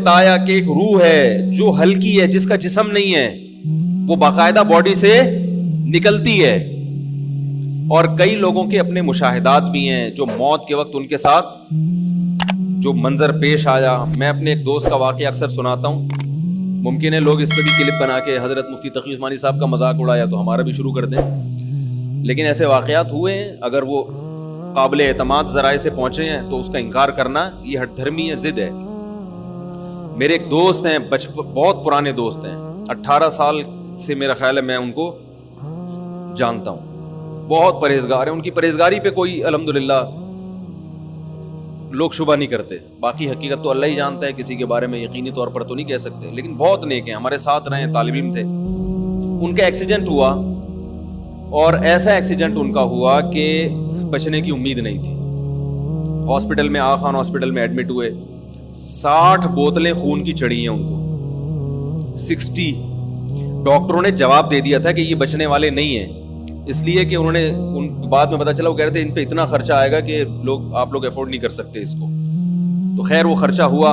بتایا کہ ایک روح ہے جو ہلکی ہے, جس کا جسم نہیں ہے, وہ باقاعدہ باڈی سے نکلتی ہے. اور کئی لوگوں کے اپنے مشاہدات بھی ہیں جو موت کے وقت ان کے ساتھ جو منظر پیش آیا. میں اپنے ایک دوست کا واقعہ اکثر سناتا ہوں, ممکن ہے لوگ اس پہ بھی کلپ بنا کے حضرت مفتی تقی عثمانی صاحب کا مذاق اڑایا تو ہمارا بھی شروع کر دیں, لیکن ایسے واقعات ہوئے ہیں. اگر وہ قابل اعتماد ذرائع سے پہنچے ہیں تو اس کا انکار کرنا یہ ہٹ دھرمی ہے, ضد ہے. میرے ایک دوست ہیں, بہت پرانے دوست ہیں, 18 سال سے میرا خیال ہے میں ان کو جانتا ہوں. بہت پرہیزگار ہیں, ان کی پرہیزگاری پہ کوئی الحمدللہ لوگ شبہ نہیں کرتے. باقی حقیقت تو اللہ ہی جانتا ہے, کسی کے بارے میں یقینی طور پر تو نہیں کہہ سکتے, لیکن بہت نیک ہیں, ہمارے ساتھ رہے, طالب علم تھے. ان کا ایکسیڈنٹ ہوا, اور ایسا ایکسیڈنٹ ان کا ہوا کہ بچنے کی امید نہیں تھی. ہاسپٹل میں, آغا خان ہاسپٹل میں ایڈمٹ ہوئے. 60 بوتلیں خون کی چڑھی ہیں ان کو, 60. ڈاکٹروں نے جواب دے دیا تھا کہ یہ بچنے والے نہیں ہیں, اس لیے کہ انہوں نے ان بعد میں پتا چلا, وہ کہہ رہے تھے ان پہ اتنا خرچہ آئے گا کہ آپ لوگ افورڈ نہیں کر سکتے اس کو. تو خیر وہ خرچہ ہوا,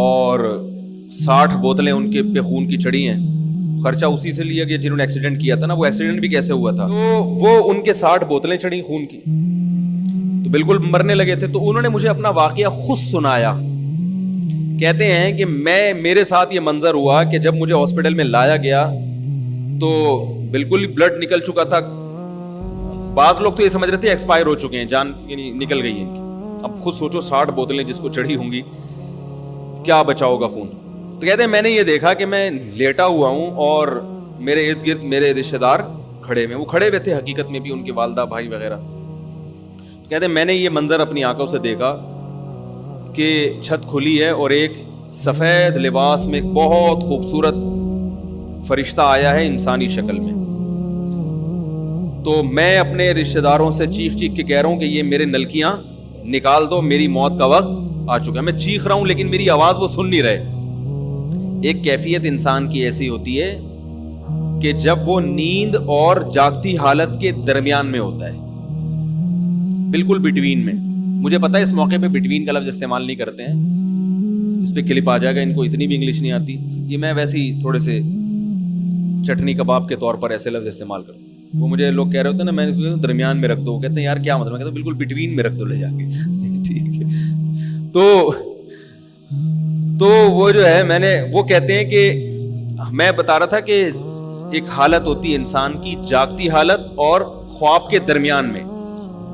اور 60 بوتلیں ان کے پہ خون کی چڑھی ہیں. خرچہ اسی سے لیا کہ جنہوں نے ایکسیڈنٹ کیا تھا نا, وہ ایکسیڈنٹ بھی کیسے ہوا تھا, تو وہ ان کے 60 بوتلیں چڑھی خون کی, تو بالکل مرنے لگے تھے. تو انہوں نے مجھے اپنا واقعہ خود سنایا. کہتے ہیں کہ میرے ساتھ یہ منظر ہوا کہ جب مجھے ہاسپٹل میں لایا گیا تو بالکل بلڈ نکل چکا تھا. بعض لوگ تو یہ سمجھ رہے تھے ایکسپائر ہو چکے ہیں, جان یعنی نکل گئی ہیں ان کی. اب خود سوچو 60 بوتلیں جس کو چڑھی ہوں گی, کیا بچا ہوگا خون. تو کہتے ہیں میں نے یہ دیکھا کہ میں لیٹا ہوا ہوں اور میرے ارد گرد میرے رشتے دار کھڑے ہوئے, وہ کھڑے ہوئے تھے حقیقت میں بھی, ان کے والدہ بھائی وغیرہ. تو کہتے ہیں میں نے یہ منظر اپنی آنکھوں سے دیکھا کہ چھت کھلی ہے اور ایک سفید لباس میں ایک بہت خوبصورت فرشتہ آیا ہے انسانی شکل میں. تو میں اپنے رشتہ داروں سے چیخ چیخ کے کہہ رہا ہوں کہ یہ میرے نلکیاں نکال دو, میری موت کا وقت آ چکا ہے. میں چیخ رہا ہوں لیکن میری آواز وہ سن نہیں رہے. ایک کیفیت انسان کی ایسی ہوتی ہے کہ جب وہ نیند اور جاگتی حالت کے درمیان میں ہوتا ہے, بالکل بٹوین میں. مجھے پتا ہے اس موقع پہ بٹوین کا لفظ استعمال نہیں کرتے ہیں, اس پہ کلپ آ جائے گا, ان کو اتنی بھی انگلش نہیں آتی. یہ میں ویسے ہی تھوڑے سے چٹنی کباب کے طور پر ایسے لفظ استعمال کرتا ہوں. وہ مجھے لوگ کہہ رہے ہوتے ہیں نا, میں درمیان میں رکھ دو, کہتے ہیں یار کیا مطلب, میں کہتا ہوں بالکل بٹوین میں رکھ دو لے جا کے. ٹھیک ہے, تو وہ جو ہے میں نے, وہ کہتے ہیں کہ میں بتا رہا تھا کہ ایک حالت ہوتی ہے انسان کی, جاگتی حالت اور خواب کے درمیان میں,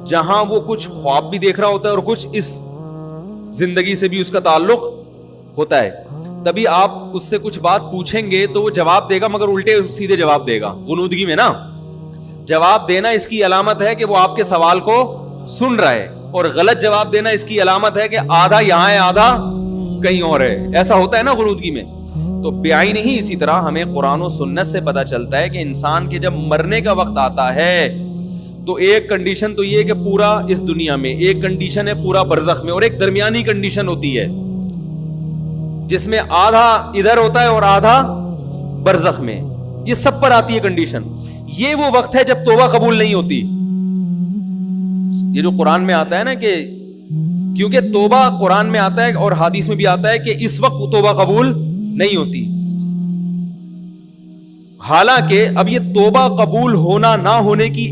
جہاں وہ کچھ خواب بھی دیکھ رہا ہوتا ہے اور کچھ اس زندگی سے بھی اس کا تعلق ہوتا ہے. تبھی آپ اس سے کچھ بات پوچھیں گے تو وہ جواب دے گا, مگر الٹے سیدھے جواب دے گا. غنودگی میں نا جواب دینا اس کی علامت ہے کہ وہ آپ کے سوال کو سن رہا ہے, اور غلط جواب دینا اس کی علامت ہے کہ آدھا یہاں ہے آدھا کہیں اور ہے. ایسا ہوتا ہے نا غنودگی میں. تو بیائی نہیں, اسی طرح ہمیں قرآن و سنت سے پتا چلتا ہے کہ انسان کے جب مرنے کا وقت آتا ہے تو ایک کنڈیشن تو یہ کہ پورا اس دنیا میں, ایک کنڈیشن ہے پورا برزخ میں, اور ایک درمیانی کنڈیشن ہوتی ہے جس میں آدھا ادھر ہوتا ہے اور آدھا برزخ میں. یہ سب پر آتی ہے کنڈیشن. یہ وہ وقت ہے جب توبہ قبول نہیں ہوتی. یہ جو قرآن میں آتا ہے نا کہ کیونکہ توبہ قرآن میں آتا ہے اور حدیث میں بھی آتا ہے کہ اس وقت توبہ قبول نہیں ہوتی. حالانکہ اب یہ توبہ قبول ہونا نہ ہونے کی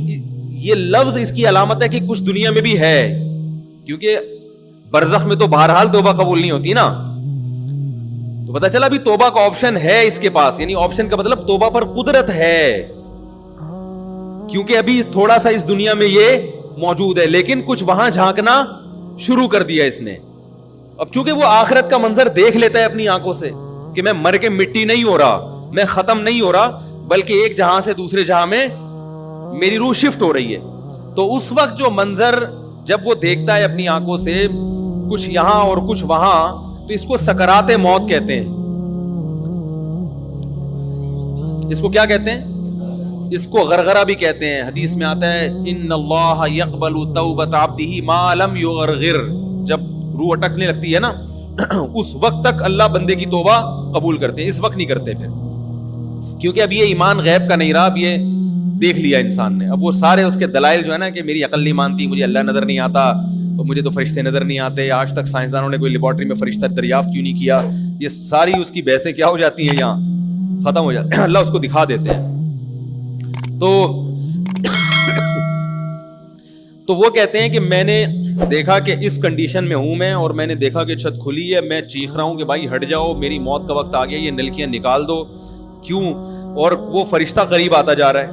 یہ لفظ اس کی علامت ہے کہ کچھ دنیا میں بھی ہے, کیونکہ برزخ میں تو بہرحال توبہ قبول نہیں ہوتی نا. تو پتہ چلا بھی توبہ کا آپشن ہے اس کے پاس, یعنی آپشن کا مطلب توبہ پر قدرت ہے, کیونکہ ابھی تھوڑا سا اس دنیا میں یہ موجود ہے, لیکن کچھ وہاں جھانکنا شروع کر دیا اس نے. اب چونکہ وہ آخرت کا منظر دیکھ لیتا ہے اپنی آنکھوں سے کہ میں مر کے مٹی نہیں ہو رہا, میں ختم نہیں ہو رہا, بلکہ ایک جہاں سے دوسرے جہاں میں میری روح شفٹ ہو رہی ہے. تو اس وقت جو منظر جب وہ دیکھتا ہے اپنی آنکھوں سے, کچھ یہاں اور کچھ وہاں, تو اس کو سکرات موت کہتے ہیں. اس کو کیا کہتے ہیں؟ اس کو غرغرہ بھی کہتے ہیں. حدیث میں آتا ہے ان اللہ یقبل توبۃ عبدہ ما لم یغرغر. جب روح اٹکنے لگتی ہے نا اس وقت تک اللہ بندے کی توبہ قبول کرتے ہیں, اس وقت نہیں کرتے پھر, کیونکہ اب یہ ایمان غیب کا نہیں رہا, اب یہ دیکھ لیا انسان نے. اب وہ سارے اس کے دلائل جو ہے نا کہ میری عقل نہیں مانتی, مجھے اللہ نظر نہیں آتا, اور مجھے تو فرشتے نظر نہیں آتے, آج تک سائنسدانوں نے کوئی لیبارٹری میں فرشتہ دریافت کیوں نہیں کیا. یہ ساری اس کی بحثیں کیا ہو جاتی ہیں, یہاں ختم ہو جاتے ہیں, اللہ اس کو دکھا دیتے ہیں. تو وہ کہتے ہیں کہ میں نے دیکھا کہ اس کنڈیشن میں ہوں میں, اور میں نے دیکھا کہ چھت کھلی ہے, میں چیخ رہا ہوں کہ بھائی ہٹ جاؤ, میری موت کا وقت آ گیا, یہ نلکیاں نکال دو. کیوں؟ اور وہ فرشتہ قریب آتا جا رہا ہے.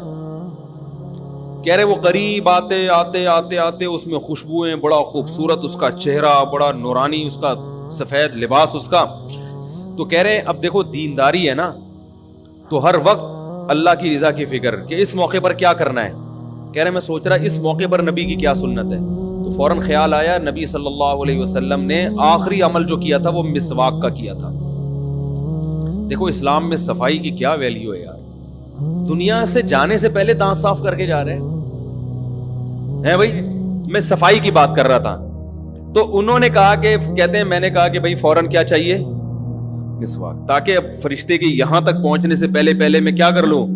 کہہ رہے وہ قریب آتے آتے آتے آتے اس میں خوشبوئیں, بڑا خوبصورت اس کا چہرہ, بڑا نورانی اس کا سفید لباس اس کا. تو کہہ رہے اب دیکھو دینداری ہے نا, تو ہر وقت اللہ کی رضا کی فکر کہ اس موقع پر کیا کرنا ہے. کہہ رہے میں سوچ رہا اس موقع پر نبی کی کیا سنت ہے. تو فوراً خیال آیا نبی صلی اللہ علیہ وسلم نے آخری عمل جو کیا تھا وہ مسواک کا کیا تھا. دیکھو اسلام میں صفائی کی کیا ویلیو ہے یار. دنیا سے جانے سے پہلے دانت صاف کر کے جا رہے ہیں بھائی. میں صفائی کی بات کر رہا تھا. تو انہوں نے کہا کہ کہتے ہیں میں نے کہا کہ بھائی فوراً کیا چاہیے, مسواک, تاکہ اب فرشتے کے یہاں تک پہنچنے سے پہلے میں کیا کر لوں,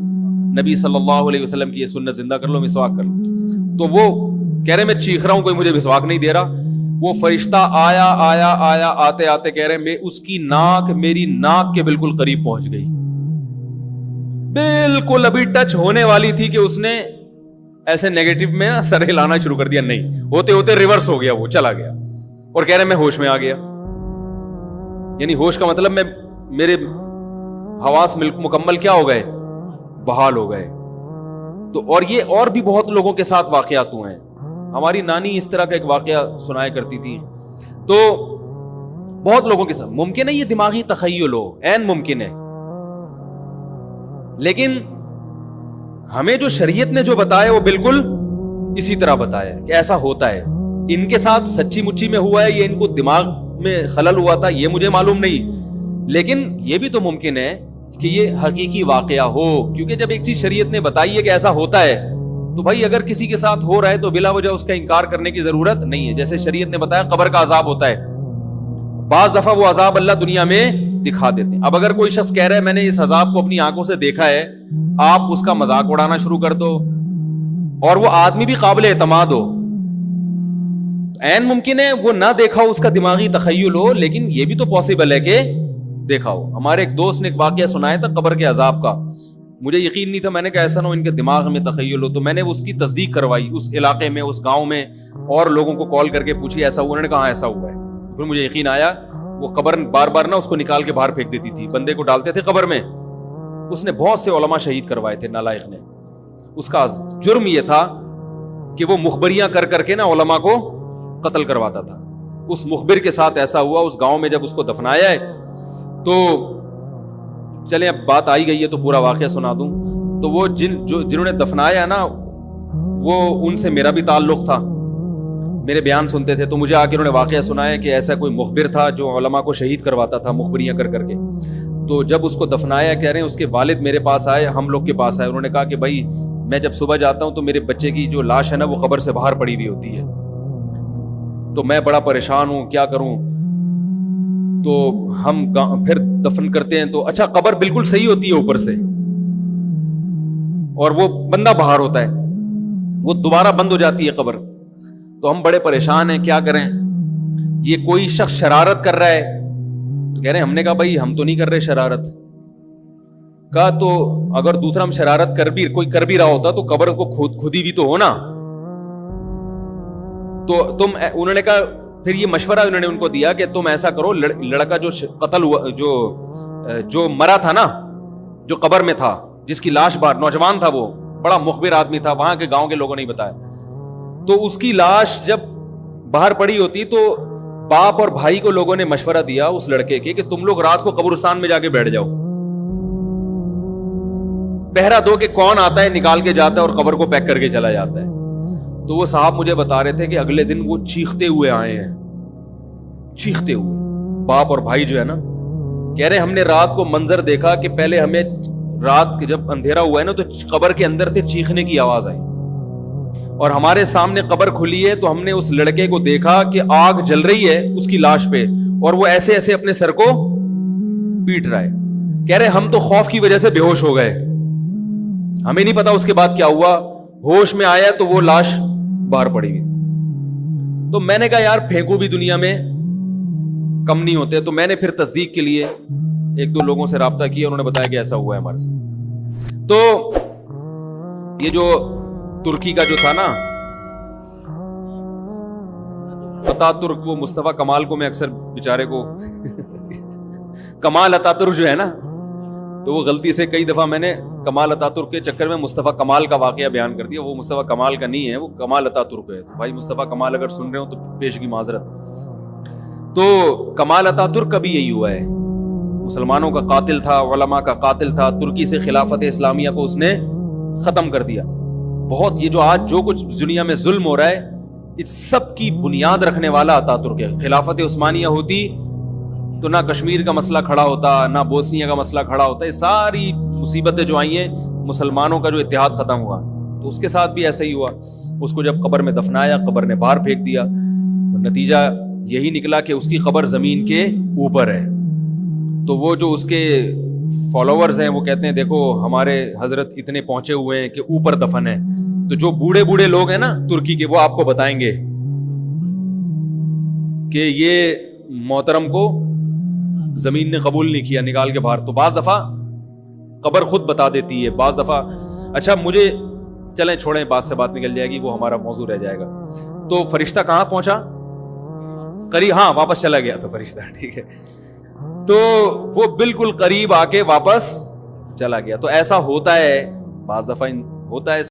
نبی صلی اللہ علیہ وسلم کی یہ سنت زندہ کر لو, مسواک کر لو. تو وہ کہہ رہے میں چیخ رہا ہوں, کوئی مجھے مسواک نہیں دے رہا. وہ فرشتہ آیا آیا آیا آتے آتے کہہ رہے میں اس کی ناک میری ناک کے بالکل قریب پہنچ گئی, بالکل ابھی ٹچ ہونے والی تھی کہ اس نے ایسے نیگیٹو میں سر ہلانا شروع کر دیا, نہیں ہوتے ہوتے ریورس ہو گیا, وہ چلا گیا. اور کہہ رہے میں ہوش میں آ گیا. یعنی ہوش کا مطلب میں میرے حواس مکمل کیا ہو گئے, بحال ہو گئے. تو اور یہ اور بھی بہت لوگوں کے ساتھ واقعات ہوئے ہیں. ہماری نانی اس طرح کا ایک واقعہ سنایا کرتی تھی. تو بہت لوگوں کے ساتھ ممکن ہے یہ دماغی تخیل ہو, عین ممکن ہے, لیکن ہمیں جو شریعت نے جو بتایا وہ بالکل اسی طرح بتایا کہ ایسا ہوتا ہے. ان کے ساتھ سچی مچی میں ہوا ہے, یہ ان کو دماغ میں خلل ہوا تھا, یہ مجھے معلوم نہیں, لیکن یہ بھی تو ممکن ہے کہ یہ حقیقی واقعہ ہو. کیونکہ جب ایک چیز شریعت نے بتائی ہے کہ ایسا ہوتا ہے, تو بھائی اگر کسی کے ساتھ ہو رہا ہے تو بلا وجہ اس کا انکار کرنے کی ضرورت نہیں ہے. جیسے شریعت نے بتایا قبر کا عذاب ہوتا ہے, بعض دفعہ وہ عذاب اللہ دنیا میں دکھا دیتے ہیں. اب اگر کوئی شخص کہہ رہا ہے میں نے اس عذاب کو اپنی آنکھوں سے دیکھا ہے, آپ اس کا مذاق اڑانا شروع کر دو, اور وہ آدمی بھی قابل اعتماد ہو, عین ممکن ہے وہ نہ دیکھا ہو, اس کا دماغی تخیل ہو, لیکن یہ بھی تو پاسبل ہے کہ دیکھا ہو. ہمارے ایک دوست نے ایک واقعہ سنایا تھا قبر کے عذاب کا, مجھے یقین نہیں تھا, میں نے کہا ایسا نہ ہو ان کے دماغ میں تخیل ہو. تو میں نے اس کی تصدیق کروائی اس علاقے میں, اس گاؤں میں, اور لوگوں کو کال کر کے پوچھی ایسا ہوا, انہوں نے کہا ایسا ہوا ہے. پھر مجھے یقین آیا. وہ قبر بار بار نہ اس کو نکال کے باہر پھینک دیتی تھی, بندے کو ڈالتے تھے قبر میں. اس نے بہت سے علماء شہید کروائے تھے نالائق نے. اس کا جرم یہ تھا کہ وہ مخبریاں کر کر کے نا علماء کو قتل کرواتا تھا. اس مخبر کے ساتھ ایسا ہوا اس گاؤں میں. جب اس کو دفنایا ہے تو چلیں اب بات آئی گئی ہے تو پورا واقعہ سنا دوں. تو وہ جنہوں نے دفنایا نا, وہ ان سے میرا بھی تعلق تھا, میرے بیان سنتے تھے. تو مجھے آ کے انہوں نے واقعہ سنایا کہ ایسا کوئی مخبر تھا جو علماء کو شہید کرواتا تھا مخبریاں کر کر کے. تو جب اس کو دفنایا, کہہ رہے ہیں اس کے والد میرے پاس آئے, ہم لوگ کے پاس آئے. انہوں نے کہا کہ بھائی میں جب صبح جاتا ہوں تو میرے بچے کی جو لاش ہے نا وہ قبر سے باہر پڑی ہوئی ہوتی ہے, تو میں بڑا پریشان ہوں, کیا کروں. تو ہم پھر دفن کرتے ہیں تو اچھا قبر بالکل صحیح ہوتی ہے اوپر سے, اور وہ بندہ باہر ہوتا ہے, وہ دوبارہ بند ہو جاتی ہے قبر. تو ہم بڑے پریشان ہیں, کیا کریں. یہ کوئی شخص شرارت کر رہا ہے, تو کہہ رہے ہیں ہم نے کہا بھائی ہم تو نہیں کر رہے شرارت. کہا تو اگر دوسرا ہم شرارت کوئی کر بھی رہا ہوتا تو قبر کو خود ہی بھی تو ہونا. تو انہوں نے کہا, پھر یہ مشورہ انہوں نے ان کو دیا کہ تم ایسا کرو, لڑکا جو قتل ہوا, جو مرا تھا نا, جو قبر میں تھا, جس کی لاش باہر, نوجوان تھا, وہ بڑا مخبر آدمی تھا, وہاں کے گاؤں کے لوگوں نے بتایا. تو اس کی لاش جب باہر پڑی ہوتی تو باپ اور بھائی کو لوگوں نے مشورہ دیا اس لڑکے کے کہ تم لوگ رات کو قبرستان میں جا کے بیٹھ جاؤ, پہرا دو کہ کون آتا ہے نکال کے جاتا ہے اور قبر کو پیک کر کے چلا جاتا ہے. تو وہ صاحب مجھے بتا رہے تھے کہ اگلے دن وہ چیختے ہوئے آئے ہیں, چیختے ہوئے, باپ اور بھائی جو ہے نا. کہہ رہے ہم نے رات کو منظر دیکھا کہ پہلے ہمیں رات جب اندھیرا ہوا ہے نا تو قبر کے اندر سے چیخنے کی آواز آئی, اور ہمارے سامنے قبر کھلی ہے تو ہم نے اس لڑکے کو دیکھا کہ آگ جل رہی ہے اس کی لاش پہ, اور وہ ایسے ایسے اپنے سر کو پیٹ رہا ہے. کہہ رہے ہم تو خوف کی وجہ سے بے ہوش ہو گئے, ہمیں نہیں پتا اس کے بعد کیا ہوا. ہوش میں آیا تو وہ لاش باہر پڑی ہوئی. تو میں نے کہا یار پھینکو بھی دنیا میں کم نہیں ہوتے. تو میں نے پھر تصدیق کے لیے ایک دو لوگوں سے رابطہ کیا, انہوں نے بتایا کہ ایسا ہوا ہے ہمارے ساتھ. تو یہ جو ترکی کا جو تھا نا اتا ترک, وہ مصطفیٰ کمال کو میں اکثر بیچارے کو کمال اتا ترک جو ہے نا, تو وہ غلطی سے کئی دفعہ میں نے کمال اتا ترک کے چکر میں مصطفیٰ کمال کا واقعہ بیان کر دیا. وہ مصطفیٰ کمال کا نہیں ہے, وہ کمال اتا ترک ہے. تو بھائی مصطفیٰ کمال اگر سن رہے ہو تو پیش کی معذرت. تو کمال اتا ترک کا بھی یہی ہوا ہے, مسلمانوں کا قاتل تھا, علماء کا قاتل تھا. ترکی سے خلافت اسلامیہ کو اس نے ختم کر دیا. بہت یہ جو آج جو کچھ دنیا میں ظلم ہو رہا ہے, اس سب کی بنیاد رکھنے والا اتا ترک ہے. خلافت عثمانیہ ہوتی تو نہ کشمیر کا مسئلہ کھڑا ہوتا, نہ بوسنیا کا مسئلہ کھڑا ہوتا. یہ ساری مصیبتیں جو آئی ہیں, مسلمانوں کا جو اتحاد ختم ہوا, تو اس کے ساتھ بھی ایسا ہی ہوا. اس کو جب قبر میں دفنایا, قبر نے باہر پھینک دیا, نتیجہ یہی نکلا کہ اس کی قبر زمین کے اوپر ہے. تو وہ جو اس کے فالوورز ہیں وہ کہتے ہیں دیکھو ہمارے حضرت اتنے پہنچے ہوئے ہیں کہ اوپر دفن ہے. تو جو بوڑھے بوڑھے لوگ ہیں نا ترکی کے, وہ آپ کو بتائیں گے کہ یہ محترم کو زمین نے قبول نہیں کیا, نکال کے باہر. تو بعض دفعہ قبر خود بتا دیتی ہے, بعض دفعہ. اچھا مجھے چلیں چھوڑیں, بات سے بات نکل جائے گی, وہ ہمارا موضوع رہ جائے گا. تو فرشتہ کہاں پہنچا؟ قریب, ہاں واپس چلا گیا تھا فرشتہ, ٹھیک ہے. تو وہ بالکل قریب آ کے واپس چلا گیا. تو ایسا ہوتا ہے بعض دفعہ, ہوتا ہے.